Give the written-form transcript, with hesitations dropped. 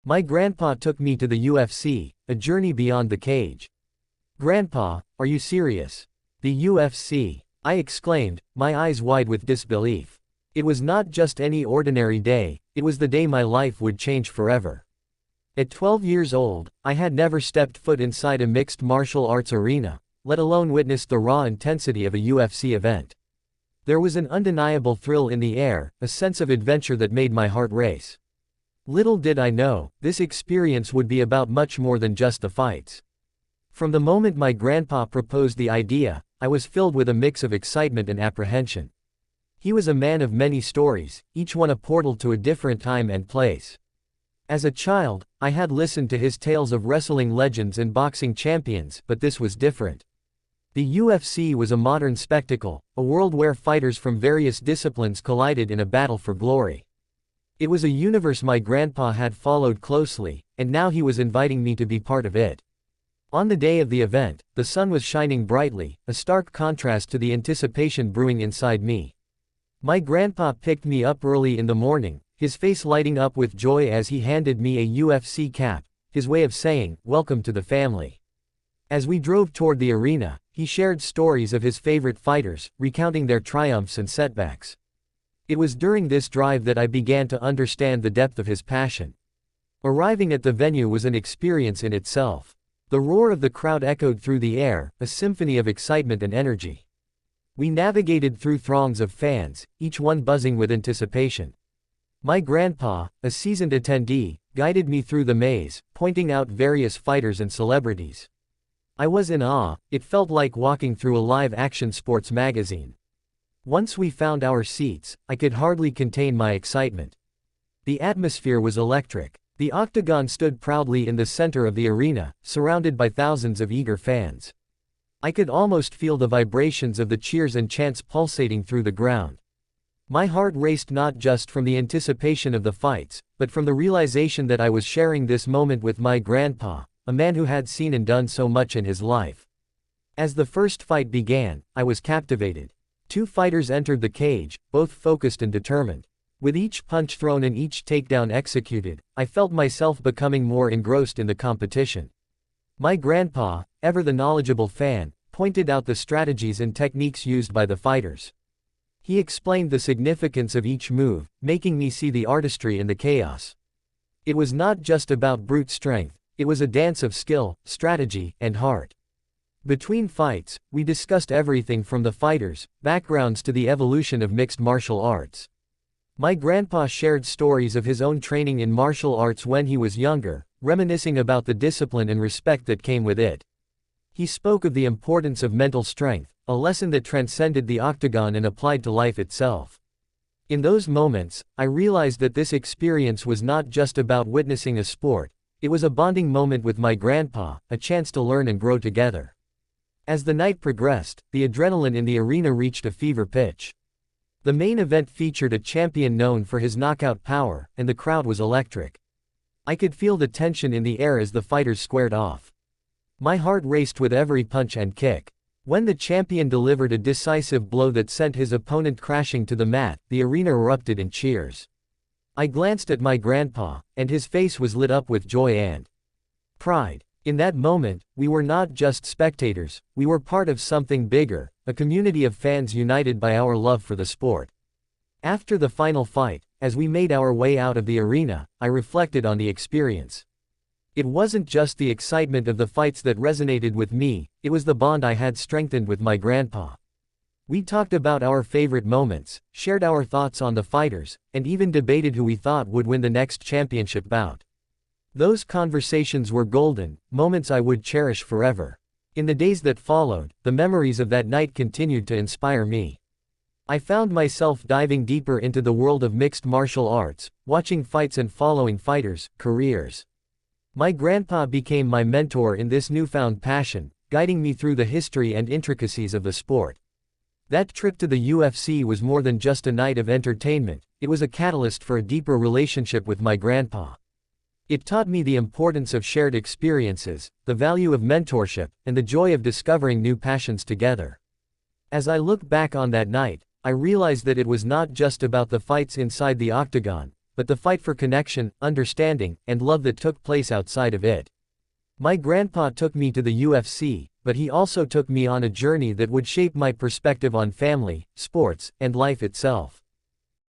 My grandpa took me to the UFC, a journey beyond the cage. "Grandpa, are you serious? The UFC?" I exclaimed, my eyes wide with disbelief. It was not just any ordinary day, it was the day my life would change forever. At 12 years old, I had never stepped foot inside a mixed martial arts arena, let alone witnessed the raw intensity of a UFC event. There was an undeniable thrill in the air, a sense of adventure that made my heart race. Little did I know, this experience would be about much more than just the fights. From the moment my grandpa proposed the idea, I was filled with a mix of excitement and apprehension. He was a man of many stories, each one a portal to a different time and place. As a child, I had listened to his tales of wrestling legends and boxing champions, but this was different. The UFC was a modern spectacle, a world where fighters from various disciplines collided in a battle for glory. It was a universe my grandpa had followed closely, and now he was inviting me to be part of it. On the day of the event, the sun was shining brightly, a stark contrast to the anticipation brewing inside me. My grandpa picked me up early in the morning, his face lighting up with joy as he handed me a UFC cap, his way of saying, "Welcome to the family." As we drove toward the arena, he shared stories of his favorite fighters, recounting their triumphs and setbacks. It was during this drive that I began to understand the depth of his passion. Arriving at the venue was an experience in itself. The roar of the crowd echoed through the air, a symphony of excitement and energy. We navigated through throngs of fans, each one buzzing with anticipation. My grandpa, a seasoned attendee, guided me through the maze, pointing out various fighters and celebrities. I was in awe, it felt like walking through a live-action sports magazine. Once we found our seats, I could hardly contain my excitement. The atmosphere was electric. The octagon stood proudly in the center of the arena, surrounded by thousands of eager fans. I could almost feel the vibrations of the cheers and chants pulsating through the ground. My heart raced not just from the anticipation of the fights, but from the realization that I was sharing this moment with my grandpa, a man who had seen and done so much in his life. As the first fight began, I was captivated. Two fighters entered the cage, both focused and determined. With each punch thrown and each takedown executed, I felt myself becoming more engrossed in the competition. My grandpa, ever the knowledgeable fan, pointed out the strategies and techniques used by the fighters. He explained the significance of each move, making me see the artistry in the chaos. It was not just about brute strength, it was a dance of skill, strategy, and heart. Between fights, we discussed everything from the fighters' backgrounds to the evolution of mixed martial arts. My grandpa shared stories of his own training in martial arts when he was younger, reminiscing about the discipline and respect that came with it. He spoke of the importance of mental strength, a lesson that transcended the octagon and applied to life itself. In those moments, I realized that this experience was not just about witnessing a sport, it was a bonding moment with my grandpa, a chance to learn and grow together. As the night progressed, the adrenaline in the arena reached a fever pitch. The main event featured a champion known for his knockout power, and the crowd was electric. I could feel the tension in the air as the fighters squared off. My heart raced with every punch and kick. When the champion delivered a decisive blow that sent his opponent crashing to the mat, the arena erupted in cheers. I glanced at my grandpa, and his face was lit up with joy and pride. In that moment, we were not just spectators, we were part of something bigger, a community of fans united by our love for the sport. After the final fight, as we made our way out of the arena, I reflected on the experience. It wasn't just the excitement of the fights that resonated with me, it was the bond I had strengthened with my grandpa. We talked about our favorite moments, shared our thoughts on the fighters, and even debated who we thought would win the next championship bout. Those conversations were golden, moments I would cherish forever. In the days that followed, the memories of that night continued to inspire me. I found myself diving deeper into the world of mixed martial arts, watching fights and following fighters' careers. My grandpa became my mentor in this newfound passion, guiding me through the history and intricacies of the sport. That trip to the UFC was more than just a night of entertainment, it was a catalyst for a deeper relationship with my grandpa. It taught me the importance of shared experiences, the value of mentorship, and the joy of discovering new passions together. As I look back on that night, I realized that it was not just about the fights inside the octagon, but the fight for connection, understanding, and love that took place outside of it. My grandpa took me to the UFC, but he also took me on a journey that would shape my perspective on family, sports, and life itself.